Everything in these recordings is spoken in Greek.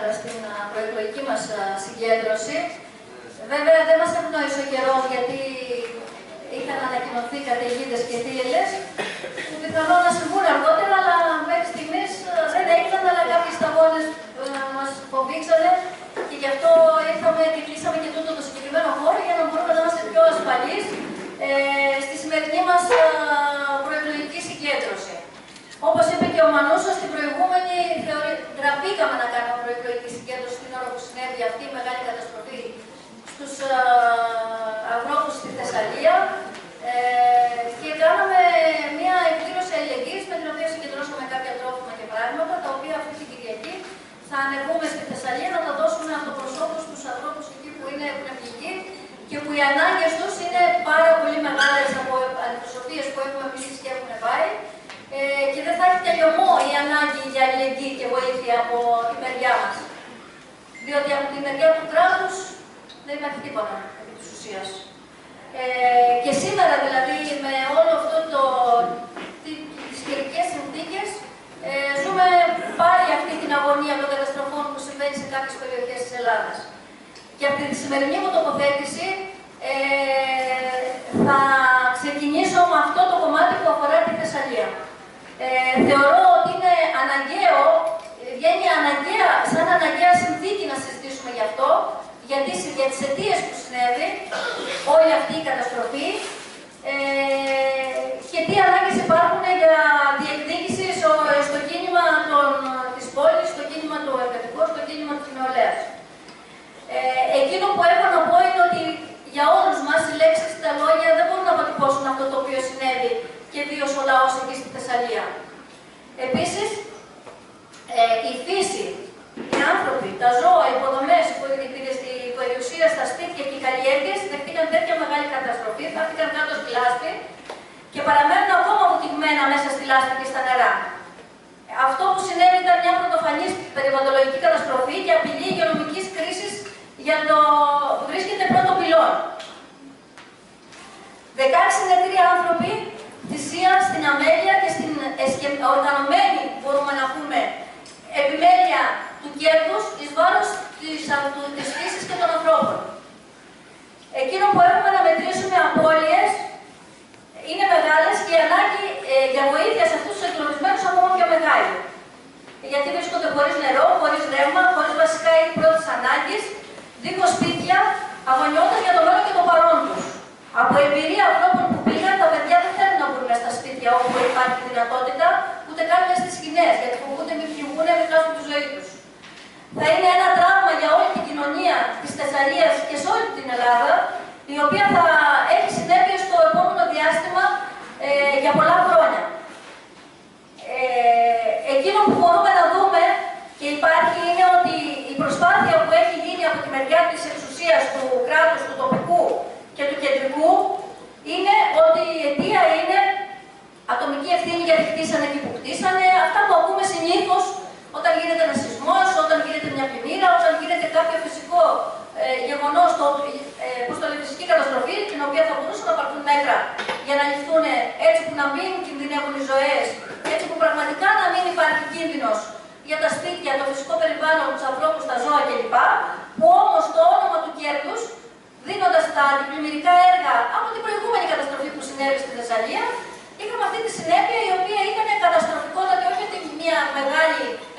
σήμερα στην προεκλογική μας συγκέντρωση. Βέβαια δεν μας ευνόησε ο καιρός, γιατί είχαν ανακοινωθεί καταιγίδες και θύελλες, που πιθανόν να συμβούν αργότερα, αλλά μέχρι στιγμής δεν έγιναν, αλλά κάποιοι σταγόνες μας φοβήξανε και γι' αυτό ήρθαμε και κλείσαμε και τούτο το συγκεκριμένο χώρο για να μπορούμε να είμαστε πιο ασφαλείς στη σημερινή μας προεκλογική συγκέντρωση. Όπως είπε και ο Μανούσος, στην προηγούμενη ντραπήκαμε να κάνουμε προεκλογική συγκέντρωση την ώρα που συνέβη αυτή η μεγάλη καταστροφή στους ανθρώπους στη Θεσσαλία και κάναμε μια εκδήλωση αλληλεγγύης με την οποία συγκεντρώσαμε κάποια τρόφιμα και πράγματα, τα οποία αυτή την Κυριακή θα ανεβούμε στη Θεσσαλία να τα δώσουμε αυτοπροσώπους στους ανθρώπους εκεί που είναι πνευματικοί και που οι ανάγκες τους είναι πάρα πολύ μεγάλες από αντιπροσωπείες που έχουμε μιλήσει και έχουμε πάει. Και δεν θα έχει τελειωμό η ανάγκη για αλληλεγγύη και βοήθεια από τη μεριά μας. Διότι από τη μεριά του κράτους δεν υπάρχει τίποτα επί της ουσίας. Και σήμερα δηλαδή με όλο αυτό τις καιρικές συνθήκες ζούμε πάλι αυτή την αγωνία των καταστροφών που συμβαίνει σε κάποιες περιοχές της Ελλάδας. Και από τη σημερινή μου τοποθέτηση θα ξεκινήσω με αυτό το κομμάτι που αφορά τη Θεσσαλία. Θεωρώ ότι είναι αναγκαίο, βγαίνει σαν αναγκαία συνθήκη να συζητήσουμε γι' αυτό, γιατί για τις αιτίες που συνέβη όλη αυτή η καταστροφή και τι ανάγκες υπάρχουν για διεκδίκηση στο κίνημα της πόλης, στο κίνημα του εργατικού, στο κίνημα της νεολαίας. Εκείνο που έχω να πω είναι ότι για όλους μας οι λέξεις, τα λόγια δεν μπορούν να αποτυπώσουν αυτό το οποίο συνέβη και βίωσε ο λαός εκεί στη Θεσσαλία. Επίσης, η φύση, οι άνθρωποι, τα ζώα, οι υποδομές, η περιουσία στα σπίτια και οι καλλιέργειες δεχτήκαν τέτοια μεγάλη καταστροφή, θαύτηκαν κάτω στη λάσπη και παραμένουν ακόμα βουτυγμένα μέσα στη λάσπη και στα νερά. Αυτό που συνέβη ήταν μια πρωτοφανής περιβαλλοντολογική καταστροφή και απειλή υγειονομικής κρίσης για το που βρίσκεται πρώτο πυλόν. 16 νεκροί άνθρωποι θυσία στην αμέλεια και στην οργανωμένη, μπορούμε να πούμε, επιμέλεια του κέρδους εις βάρος της φύσης και των ανθρώπων. Εκείνο που έχουμε να μετρήσουμε απώλειες είναι μεγάλες και η ανάγκη για βοήθεια σε αυτούς τους εγκλωβισμένους ακόμα πιο μεγάλη. Γιατί βρίσκονται χωρίς νερό, χωρίς ρεύμα, χωρίς βασικά είδη πρώτης ανάγκης, δίχως σπίτια, αγωνιώντας για το μέλλον και το παρόν τους. Από εμπειρία ανθρώπων που πήγαν, τα παιδιά δεν θέλουν να μπουν μέσα στα σπίτια όπου υπάρχει δυνατότητα, ούτε καν μέσα στις σκηνές, γιατί φοβούνται μην φυγούν, μην χάσουν τη ζωή τους. Θα είναι ένα τραύμα για όλη την κοινωνία της Θεσσαλίας και σε όλη την Ελλάδα, η οποία θα έχει συνέπειες στο επόμενο διάστημα για πολλά χρόνια. Εκείνο που μπορούμε να δούμε και υπάρχει είναι ότι η προσπάθεια που έχει γίνει από τη μεριά της εξουσίας του κράτους, του τοπικού και του κεντρικού είναι ότι η αιτία είναι ατομική ευθύνη γιατί χτίσανε εκεί που χτίσανε. Αυτά που ακούμε συνήθως όταν γίνεται ένας σεισμός, όταν γίνεται μια πλημμύρα, όταν γίνεται κάποιο φυσικό γεγονός, φυσική καταστροφή, την οποία θα μπορούσαν να πάρθουν μέτρα για να ληφθούν έτσι που να μην κινδυνεύουν οι ζωές, έτσι που πραγματικά να μην υπάρχει κίνδυνος για τα σπίτια, το φυσικό περιβάλλον, τους ανθρώπους, τα ζώα κλπ. Που όμως το όνομα του κέρδους, δίνοντας τα αντιπλημμυρικά έργα από την προηγούμενη καταστροφή που συνέβη στη Θεσσαλία, είχαμε αυτή τη συνέπεια η οποία ήταν καταστροφικότατη, όχι ότι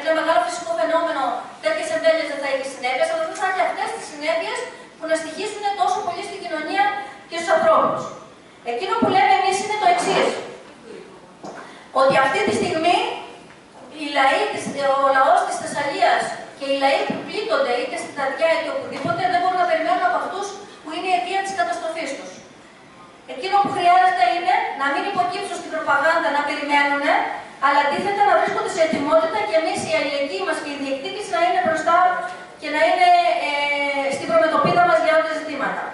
ένα μεγάλο φυσικό φαινόμενο, τέτοιες εμβέλειες δεν θα έχει συνέπειες, αλλά δεν θα έχει αυτές τις συνέπειες που να στοιχήσουν τόσο πολύ στην κοινωνία και στους ανθρώπους. Εκείνο που λέμε εμείς είναι το εξής. Ότι αυτή τη στιγμή ο λαός της Θεσσαλίας και οι λαοί που πλήττονται είτε στην Ταδιά είτε οπουδήποτε δεν μπορούν να περιμένουν από αυτούς που είναι η αιτία της καταστροφής τους. Εκείνο που χρειάζεται είναι να μην υποκύψουν στην προπαγάνδα να περιμένουν, αλλά αντίθετα να βρίσκονται σε ετοιμότητα και εμείς η αλληλεγγύη μας και η διεκδίκηση να είναι μπροστά και να είναι στην προμετωπίδα μας για όλα τα ζητήματα.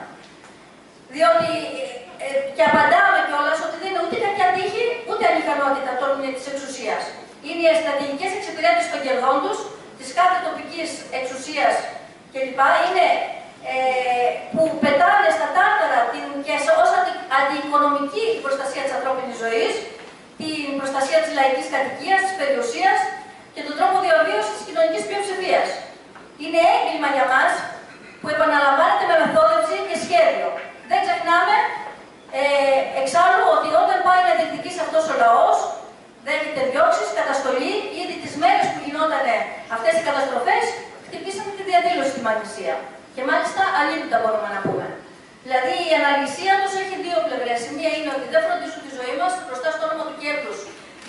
Διότι και απαντάμε κιόλας ότι δεν είναι ούτε κακιά τύχη, ούτε ανικανότητα της εξουσίας. Είναι οι στρατηγικές εξυπηρέτησης των κερδών τους, της κάθε τοπικής εξουσίας κλπ. Είναι που πετάνε στα τάρταρα και ως αντιοικονομική προστασία της ανθρώπινης ζωής, την προστασία της λαϊκής κατοικίας, της περιουσίας και τον τρόπο διαβίωσης της κοινωνικής πλειοψηφίας. Είναι έγκλημα για μας που επαναλαμβάνεται με μεθόδευση και σχέδιο. Δεν ξεχνάμε εξάλλου ότι όταν πάει να διεκδικήσει αυτός ο λαός, δέχεται διώξεις, καταστολή. Ήδη τις μέρες που γινόταν αυτές οι καταστροφές, χτυπήσαμε τη διαδήλωση στη Μαγνησία. Και μάλιστα αλήτητα μπορούμε να πούμε. Δηλαδή η αναλυσία τους έχει δύο πλευρές. Η μία είναι ότι δεν φροντίζουν τη ζωή μας μπροστά στο όνομα του κέρδους.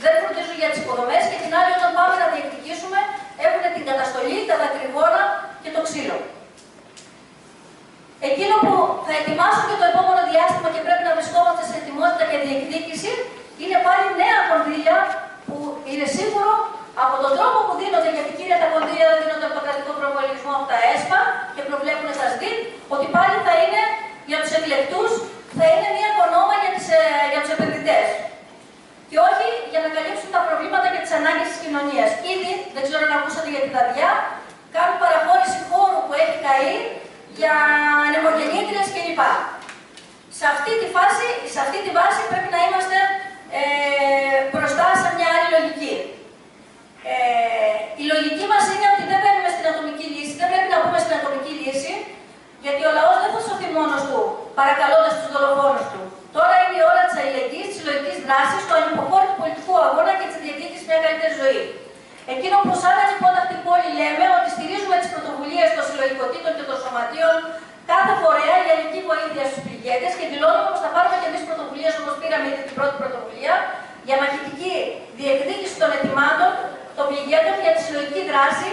Δεν φροντίζουν για τις υποδομές και την άλλη, όταν πάμε να διεκδικήσουμε, έχουν την καταστολή, τα δακρυγόνα και το ξύλο. Εκείνο που θα ετοιμάσουν και το επόμενο διάστημα και πρέπει να βρισκόμαστε σε ετοιμότητα και διεκδίκηση, είναι πάλι νέα κονδύλια που είναι σίγουρο από τον τρόπο που δίνονται, γιατί κύρια τα κονδύλια δεν δίνονται από το κρατικό προπολογισμό, από τα ΕΣΠΑ και προβλέπουν στα ΣΔΙΤ, ότι πάλι θα είναι για τους εκλεκτούς, θα είναι μια κονόμα για τους επενδυτές. Και όχι για να καλύψουν τα προβλήματα και τις ανάγκες της κοινωνίας. Ήδη, δεν ξέρω αν ακούσατε για τη Δαδιά, κάνουν παραχώρηση χώρου που έχει καεί για ανεμογεννήτριες κλπ. Σε αυτή τη βάση πρέπει να είμαστε μπροστά σε μια άλλη λογική. Η λογική μας είναι ότι δεν παίρνουμε στην ατομική λύση, δεν πρέπει να πούμε στην ατομική λύση, γιατί ο λαός δεν θα σωθεί μόνος του, παρακαλώντας τους δολοφόνους του. Τώρα είναι η ώρα της αλληλεγγύης, της συλλογικής δράσης, του ανυποχώρητου πολιτικού αγώνα και της διεκδίκησης μια καλύτερη ζωή. Εκείνο που σαν ανυπότακτη πόλη λέμε ότι στηρίζουμε τις πρωτοβουλίες των συλλογικοτήτων και των σωματείων κάθε φορέα για ελληνική βοήθεια στους πληγέντες και δηλώνουμε πως θα πάρουμε και εμείς πρωτοβουλίες, όπως πήραμε ήδη την πρώτη πρωτοβουλία, για μαχητική διεκδίκηση των αιτημάτων των πληγέντων για τη συλλογική δράση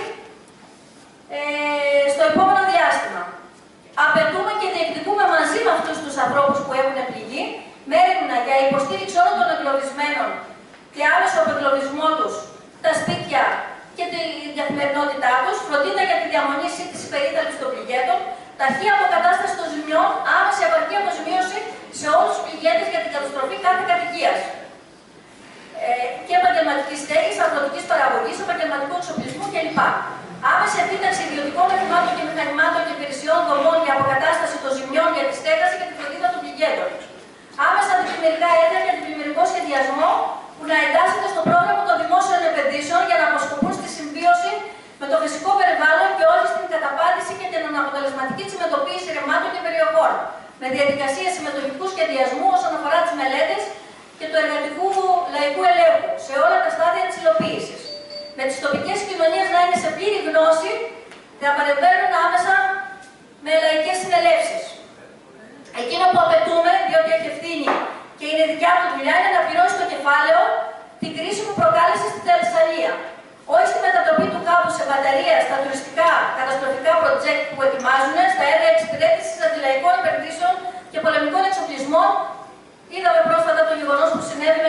στο επόμενο διάστημα. Απαιτούμε και διεκδικούμε μαζί με αυτούς τους ανθρώπους που έχουν πληγεί μέρημνα για υποστήριξη όλων των εγκλωβισμένων και άμεσο απεγκλωβισμό τους, τα σπίτια και την καθημερινότητά τους, φροντίδα για τη διαμονή της περίθαλψης των πληγέντων, ταχεία αποκατάσταση των ζημιών, άμεση επαρκή αποζημίωση σε όλους τους πληγέντες για την καταστροφή κάθε κατοικίας. Και επαγγελματική στέγης, αγροτικής παραγωγής, επαγγελματικού εξοπλισμού κλπ. Άμεση επίταξη ιδιωτικών οχημάτων και μηχανημάτων και υπηρεσιών δομών για αποκατάσταση των ζημιών για τη στέγαση και τη φροντίδα των πληγέντων. Άμεσα αντιπλημμυρικά έργα και αντιπλημμυρικό σχεδιασμό που να εντάσσεται στο πρόγραμμα των δημόσιων επενδύσεων για να αποσκοπούν στη συμβίωση με το φυσικό περιβάλλον και όχι στην καταπάτηση και την αναποτελεσματική συμμετοποίηση ρεμάτων και περιοχών. Με διαδικασίες συμμετοχικού σχεδιασμού όσον αφορά τις μελέτες και του εργατικού λαϊκού ελέγχου σε όλα τα στάδια της υλοποίησης. Με τις τοπικές κοινωνίες να είναι σε πλήρη γνώση, να παρεμβαίνουν άμεσα με λαϊκές συνελεύσεις. Εκείνο που απαιτούμε, διότι έχει ευθύνη και είναι δικιά του δουλειά, είναι να πληρώσει το κεφάλαιο την κρίση που προκάλεσε στη Θεσσαλία. Όχι στη μετατροπή του κάπου σε μπαταρία στα τουριστικά καταστροφικά project που ετοιμάζουν, στα έργα εξυπηρέτησης αντιλαϊκών επενδύσεων και πολεμικών εξοπλισμών. Είδαμε πρόσφατα το γεγονός που συνέβη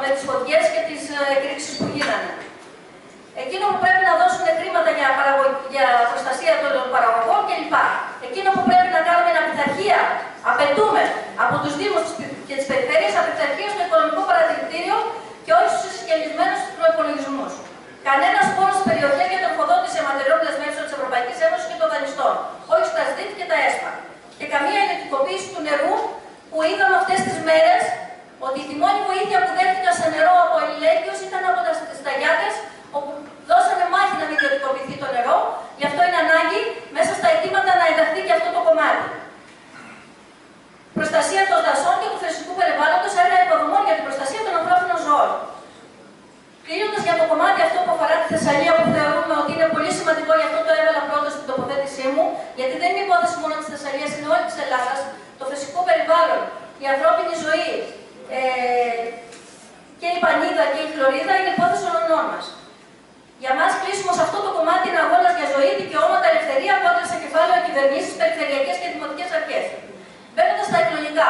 με τις φωτιές και τις εκρήξεις που γίνανε. Εκείνο που πρέπει να δώσουν χρήματα για προστασία των παραγωγών κλπ. Εκείνο που πρέπει να κάνουμε είναι απειθαρχία. Απαιτούμε από τους Δήμους και τις Περιφέρειες απειθαρχία στο οικονομικό παρατηρητήριο και όχι στους συσχετισμένους προϋπολογισμούς. Κανένας πόρος στην περιοχή για την τροφοδότηση αιματερών δεσμεύσεων της Ευρωπαϊκής Ένωσης και των δανειστών. Όχι στα ΣΔΙΤ και τα ΕΣΠΑ. Και καμία ιδιωτικοποίηση του νερού που είδαμε αυτές τις μέρες ότι τη μόνη βοήθεια που δέχτηκαν σε νερό από αλληλέγγυους ήταν από τα σταγιάτες, όπου δώσανε μάχη να μην ιδιωτικοποιηθεί το νερό. Γι' αυτό είναι ανάγκη μέσα στα αιτήματα να ενταχθεί και αυτό το κομμάτι. Προστασία των δασών και του φυσικού περιβάλλοντος, έργα υποδομών για την προστασία των ανθρώπινων ζώων. Κλείνοντας για το κομμάτι αυτό που αφορά τη Θεσσαλία, που θεωρούμε ότι είναι πολύ σημαντικό, γι' αυτό το έβαλα πρώτο στην τοποθέτησή μου, γιατί δεν είναι υπόθεση μόνο της Θεσσαλίας, είναι όλη της Ελλάδας. Το φυσικό περιβάλλον, η ανθρώπινη ζωή και η πανίδα και η χλωρίδα είναι υπόθεση όλων μας. Για μας κλείσιμο σε αυτό το κομμάτι είναι αγώνας για ζωή, δικαιώματα, ελευθερία, κόντρα σε κεφάλαιο κυβερνήσεις, περιφερειακές και δημοτικές αρχές. Μπαίνοντας στα εκλογικά,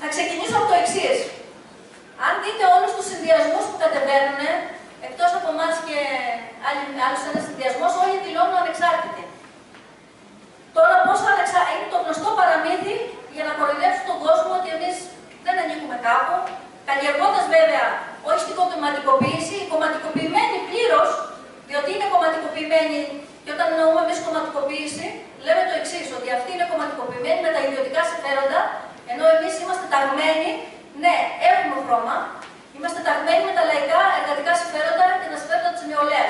θα ξεκινήσω από το εξής. Αν δείτε όλους τους συνδυασμούς που κατεβαίνουν, εκτός από εμάς και άλλους ένας συνδυασμός, όλοι δηλώνουν ανεξάρτητοι. Τώρα, πώς είναι το γνωστό παραμύθι για να κοροϊδεύσουν τον κόσμο ότι εμείς δεν ανήκουμε κάπου, καλλιεργώντας βέβαια όχι στην κομματικοποίηση, η κομματικοποιημένη πλήρως, διότι είναι κομματικοποιημένη, και όταν εννοούμε εμείς κομματικοποίηση, λέμε το εξής, ότι αυτή είναι κομματικοποιημένη με τα ιδιωτικά συμφέροντα, ενώ εμείς είμαστε ταγμένοι, ναι, έχουμε χρώμα, είμαστε ταγμένοι με τα λαϊκά εργατικά συμφέροντα και τα συμφέροντα της νεολαίας.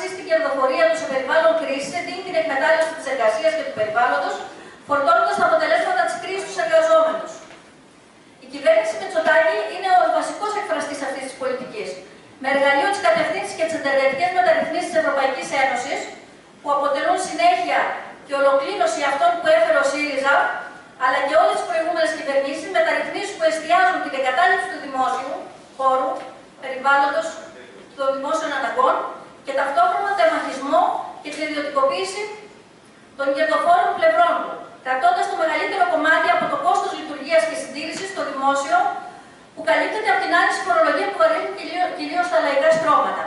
πρόσβαση στην κερδοφορία του σε περιβάλλον κρίση εντείνει την εκμετάλλευση της εργασίας και του περιβάλλοντος, φορτώνοντας τα αποτελέσματα της κρίσης στους εργαζόμενους. Η κυβέρνηση Μητσοτάκη είναι ο βασικός εκφραστής αυτής της πολιτικής. Με εργαλείο τις κατευθύνσεις και τις εντεργετικές μεταρρυθμίσεις της Ευρωπαϊκής Ένωσης, που αποτελούν συνέχεια και ολοκλήρωση αυτών που έφερε ο ΣΥΡΙΖΑ, αλλά και όλες τις προηγούμενες κυβερνήσεις, μεταρρυθμίσεις που εστιάζουν την εγκατάλειψη του δημόσιου χώρου, περιβάλλοντος, των δημόσιων αναγκών και ταυτόχρονα τεμαχισμό και την ιδιωτικοποίηση των κερδοφόρων πλευρών του, κρατώντας το μεγαλύτερο κομμάτι από το κόστος λειτουργίας και συντήρησης στο δημόσιο, που καλύπτεται από την άνηση φορολογία που βαρύνει κυρίως στα λαϊκά στρώματα.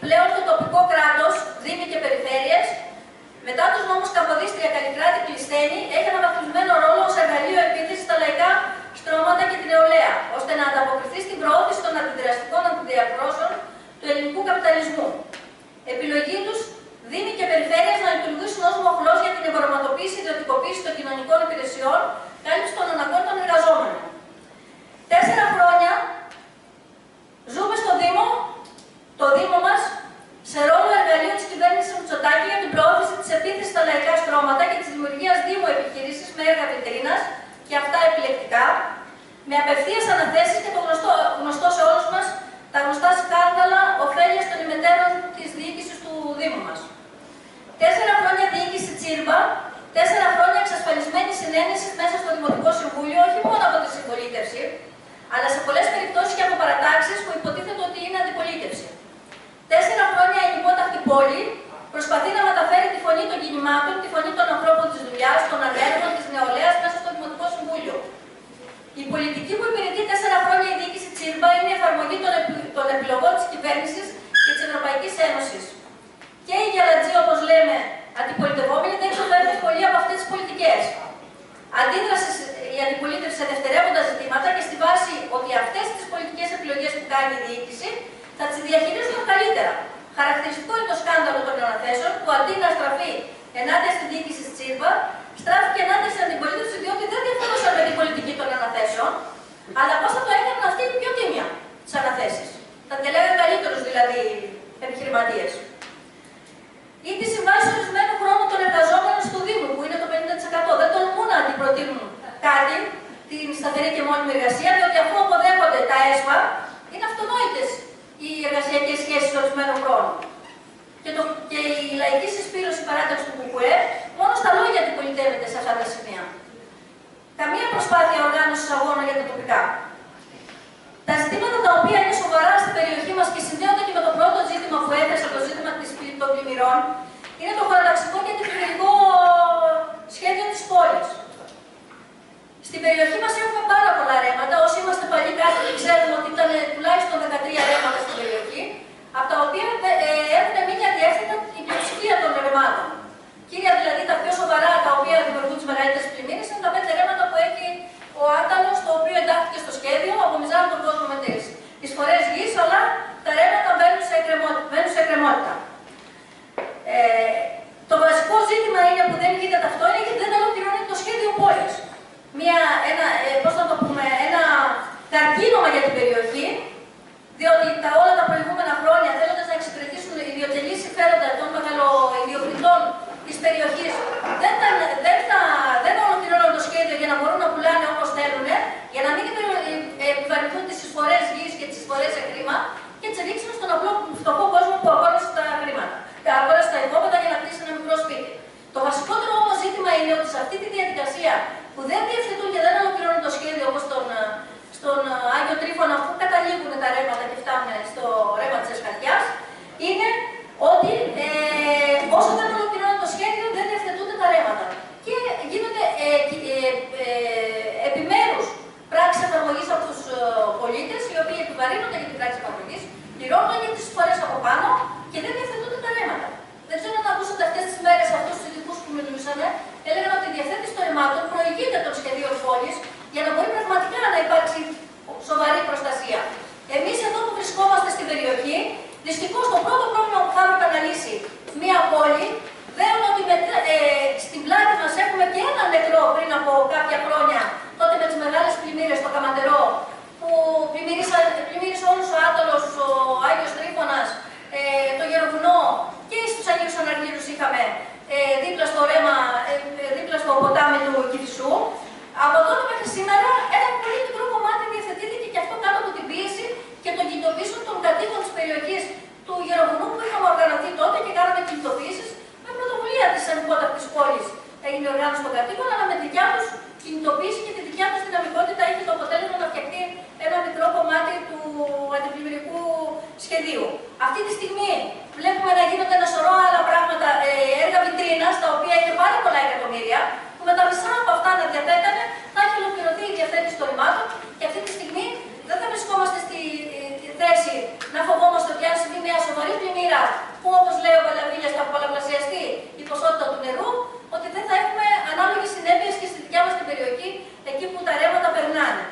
Πλέον το τοπικό κράτος, δήμοι και περιφέρειες, μετά τους νόμους Καποδίστρια, Καλλικράτη, Κλεισθένη, έχει αναβαθμισμένο ρόλο ως εργαλείο επίθεσης στα λαϊκά στρώματα και την νεολαία, ώστε να ανταποκριθεί στην προώθηση των αντιδραστικών αντιδιαρθρώσεων του ελληνικού καπιταλισμού. Επιλογή τους, δήμοι και περιφέρειες να λειτουργήσουν ως μοχλός για την εμπορευματοποίηση και ιδιωτικοποίηση των κοινωνικών υπηρεσιών, κάλυψη των αναγκών των εργαζόμενων. 4 χρόνια ζούμε στο Δήμο, το Δήμο μας, σε ρόλο εργαλείο της κυβέρνησης Μητσοτάκη για την προώθηση της επίθεσης στα λαϊκά στρώματα και της δημιουργίας Δήμου επιχειρήσεις με έργα βιτρίνας, και αυτά επιλεκτικά, με απευθείας αναθέσεις και το γνωστό σε όλους μας, τα γνωστά σκάνδαλα ωφέλεια των ημετέρων της διοίκησης του Δήμου μας. 4 χρόνια διοίκηση Τσίρμπα, 4 χρόνια εξασφαλισμένη συνένεση μέσα στο Δημοτικό Συμβούλιο, όχι μόνο από τη συμπολίτευση, αλλά σε πολλές περιπτώσεις και από παρατάξεις που υποτίθεται ότι είναι αντιπολίτευση. 4 χρόνια η υπόταχτη πόλη προσπαθεί να μεταφέρει τη φωνή των κινημάτων, τη φωνή των ανθρώπων της δουλειάς, των ανέργων, της νεολαίας μέσα στο Δημοτικό Συμβούλιο. Η πολιτική που υπηρετεί 4 χρόνια η διοίκηση Τσίρμπα είναι η εφαρμογή των επιλογών της κυβέρνησης και της Ευρωπαϊκής Ένωσης. Και οι γυαλατζοί, όπως λέμε, αντιπολιτευόμενοι, δεν ξοδεύουν πολύ από αυτές τις πολιτικές. Αντίδραση η αντιπολίτευση σε δευτερεύοντα ζητήματα και στη βάση ότι αυτές τις πολιτικές επιλογές που κάνει η διοίκηση θα τις διαχειρίζουν καλύτερα. Χαρακτηριστικό είναι το σκάνδαλο των αναθέσεων, που αντί να στραφεί ενάντια στη διοίκηση της Τσίρμπα, στράφηκε ενάντια στην αντιπολίτευση, διότι δεν διαφορούσαν με την πολιτική των αναθέσεων, αλλά πώς θα το έκαναν αυτοί οι πιο τίμια τις αναθέσεις. Θα τη λέγανε καλύτερους δηλαδή επιχειρηματίες. Ή τη συμβάση ορισμένου χρόνου των εργαζόμενων του Δήμου, που είναι το 50%. Δεν τολμούν να αντιπροτείνουν κάτι, την σταθερή και μόνιμη εργασία, διότι αφού αποδέχονται τα ΕΣΠΑ, είναι αυτονόητες οι εργασιακές σχέσεις ορισμένου χρόνου. Και η λαϊκή συσπήρωση παράταξη του ΚΚΕ μόνο στα λόγια αντιπολιτεύεται σε αυτά τα σημεία. Καμία προσπάθεια οργάνωσης αγώνα για τα τοπικά. Τα ζητήματα τα οποία είναι σοβαρά στην περιοχή μας και συνδέονται και με το πρώτο ζήτημα που έθεσα, το ζήτημα των πλημμυρών, είναι το χωροταξικό και αντιπλημμυρικό σχέδιο της πόλης. Στην περιοχή μας έχουμε πάρα πολλά ρέματα. Όσοι είμαστε παλιοί κάτοικοι ξέρουμε ότι ήταν τουλάχιστον 13 ρέματα στην περιοχή, από τα οποία έχουν μείνει αδιεύθυντα η πλειοψηφία των ρεμάτων. Κύρια δηλαδή τα πιο σοβαρά, τα οποία δημιουργούν τις μεγαλύτερες πλημμύρες, είναι τα 5 ρέματα που έχει ο Άνταλος, το οποίο εντάχθηκε στο σχέδιο, απομυζάνουν τον κόσμο με τις εισφορές γης, αλλά τα ρέματα μπαίνουν σε εκκρεμότητα. Το βασικό ζήτημα είναι που δεν γίνεται αυτό, είναι γιατί δεν ολοκληρώνει το σχέδιο πόλης. Ένα καρκίνωμα για την περιοχή, διότι όλα τα προηγούμενα χρόνια, θέλοντας να εξυπηρετήσουν ιδιωτελή συμφέροντα των μεγαλοϊδιοκτητών της περιοχής, δεν ολοκληρώνουν το σχέδιο για να μπορούν να πουλάνε όπως θέλουν, για να μην επιβαρυνθούν τις εισφορές γης και τις εισφορές σε χρήμα, και τις ρίξουν στον απλό φτωχό κόσμο που αγόρασε τα χρήματα. Αγόρασε τα υπόπεδα για να κτίσει ένα μικρό σπίτι. Το βασικότερο όμως ζήτημα είναι ότι σε αυτή τη διαδικασία που δεν διευθετούν και δεν ολοκληρώνουν το σχέδιο, όπως στον Άγιο Τρίφωνα, αφού καταλήγουν τα ρέματα και φτάνουν στο ρέμα της Εσκατιάς, είναι ότι όσο δεν ολοκληρώνουν το σχέδιο, δεν διευθετούνται τα ρέματα. Και γίνονται επιμέρους πράξεις εφαρμογής από τους πολίτες, οι οποίοι επιβαρύνονται για την πράξη εφαρμογής, πληρώνουν για τις εισφορές από πάνω και δεν διευθετούνται τα ρέματα. Δεν ξέρω αν ακούσατε αυτές τις μέρες αυτούς τους ειδικούς που μιλούσαν, έλεγαν ότι η διευθέτηση των ρεμάτων προηγείται των σχεδίων πόλης για να μπορεί πραγματικά να υπάρξει σοβαρή προστασία. Εμείς εδώ που βρισκόμαστε στην περιοχή, δυστυχώς το πρώτο πρόβλημα που θα έπρεπε να λύσει μια πόλη, δέον ότι στην πλάτη μας έχουμε και ένα νεκρό πριν από κάποια χρόνια, τότε με τις μεγάλες πλημμύρες στο Καματερό, που πλημμύρισε όλους ο Άτολος, ο Άγιος Τρίφωνας, το Γεροβουνό και κατοίκων, αλλά με τη δικιά τους κινητοποίηση και τη δικιά τους δυναμικότητα είχε το αποτέλεσμα να φτιαχτεί ένα μικρό κομμάτι του αντιπλημμυρικού σχεδίου. Αυτή τη στιγμή βλέπουμε να γίνονται ένα σωρό άλλα πράγματα, έργα βιτρίνας, τα οποία είναι πάρα πολλά εκατομμύρια, που με τα μισά από αυτά να διαθέτανε θα έχει ολοκληρωθεί η διαθέτηση των ρημάτων και αυτή τη στιγμή δεν θα βρισκόμαστε στη θέση να φοβόμαστε ότι αν συμβεί μια σοβαρή πλημμύρα, που όπως λέει ο Βαλαβίλιας θα πολλαπλασιαστεί η ποσότητα του νερού, ότι δεν θα έχουμε ανάλογες συνέπειες και στη δικιά μας την περιοχή, εκεί που τα ρεύματα περνάνε.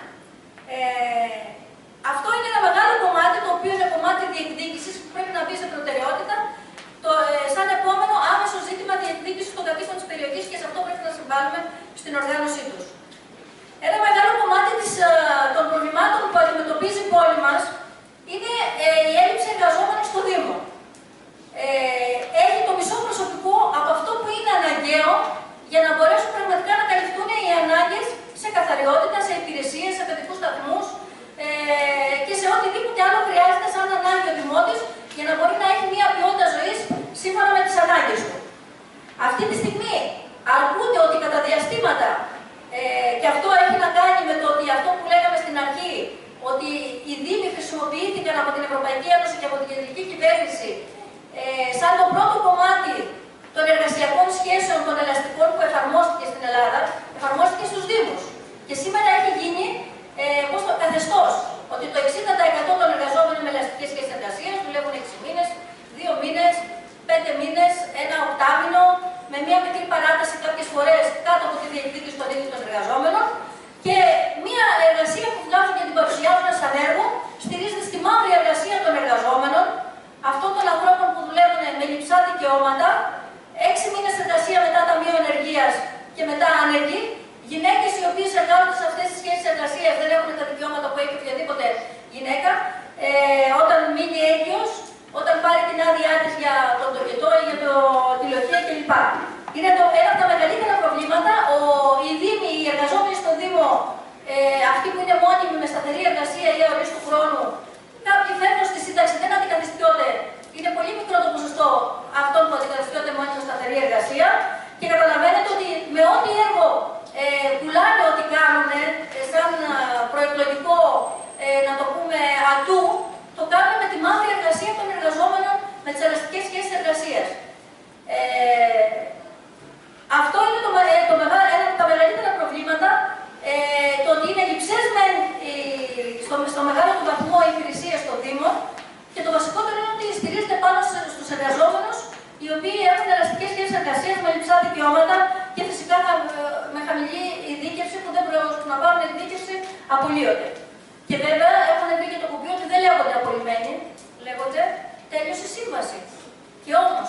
Αυτό είναι ένα μεγάλο κομμάτι, το οποίο είναι κομμάτι διεκδίκησης που πρέπει να μπει σε προτεραιότητα, σαν επόμενο άμεσο ζήτημα διεκδίκησης των κατοίκων της περιοχής και σε αυτό πρέπει να συμβάλλουμε στην οργάνωσή τους. Ένα μεγάλο κομμάτι των προβλημάτων που αντιμετωπίζει η πόλη μας είναι η έλλειψη εργαζόμενων στο Δήμο. Έχει το μισό προσωπικό από αυτό που είναι αναγκαίο για να μπορέσουν πραγματικά να καλυφθούν οι ανάγκες σε καθαριότητα, σε υπηρεσίες, σε παιδικούς σταθμούς και σε οτιδήποτε άλλο χρειάζεται σαν ανάγκη ο δημότης για να μπορεί να έχει μια ποιότητα ζωής σύμφωνα με τις ανάγκες του. Αυτή τη στιγμή αρκούνται ότι κατά διαστήματα, και αυτό έχει να κάνει με το ότι αυτό που λέγαμε στην αρχή, ότι οι Δήμοι χρησιμοποιήθηκαν από την Ευρωπαϊκή Ένωση και από την κεντρική κυβέρνηση σαν το πρώτο κομμάτι των εργασιακών σχέσεων των ελαστικών που εφαρμόστηκε στην Ελλάδα, εφαρμόστηκε στους Δήμους. Και σήμερα έχει γίνει το καθεστώς, ότι το 60% των εργαζόμενων με ελαστικές σχέσεις εργασίας δουλεύουν 6 μήνες, 2 μήνες, 5 μήνες, ένα οκτάμινο, με μία μικρή παράταση κάποιες φορές κάτω από τη διεκδίκηση των ίδιων των εργαζόμενων και μία εργασία που βγάζουν και την παρουσιάζουν σαν έργο στηρίζεται στη μαύρη εργασία των εργαζόμενων, αυτών των ανθρώπων που δουλεύουν με λειψά δικαιώματα, 6 μήνες εργασία μετά ταμείο ενεργείας και μετά άνεργοι, γυναίκες οι οποίες εργάζονται σε αυτές τις σχέσεις εργασίας δεν έχουν τα δικαιώματα που έχει οποιαδήποτε γυναίκα, όταν μείνει έγκυος, όταν πάρει την άδειά της για τον τοκετό ή για τη λοχεία κλπ. Είναι ένα από τα μεγαλύτερα προβλήματα. Οι Δήμοι, οι εργαζόμενοι στο Δήμο, αυτοί που είναι μόνιμοι με σταθερή εργασία ή αορίστου χρόνου, κάποιοι φεύγουν στη σύνταξη, δεν αντικαθιστιόνται. Είναι πολύ μικρό το ποσοστό αυτών που αντικαθιστιόνται μόνοι με σταθερή εργασία. Και καταλαβαίνετε ότι με ό,τι έργο πουλάνε ό,τι κάνουν, σαν προεκλογικό, να το πούμε, ατού, το κάνουμε με τη μαύρη εργασία των εργαζόμενων με τις ελαστικές σχέσεις εργασίας. Αυτό είναι ένα από τα μεγαλύτερα προβλήματα, το ότι είναι λειψές στο μεγάλο του βαθμό η υπηρεσία στο Δήμο και το βασικότερο είναι ότι στηρίζεται πάνω στους εργαζόμενους οι οποίοι έχουν ελαστικές σχέσεις εργασίας με λειψά δικαιώματα και φυσικά με χαμηλή ειδίκευση που δεν μπορούν να πάρουν ειδίκευση απολύονται. Και βέβαια έχουν βρει και το κουμπί ότι δεν λέγονται απολυμμένοι, λέγονται τέλειωσε η σύμβαση. Και όμως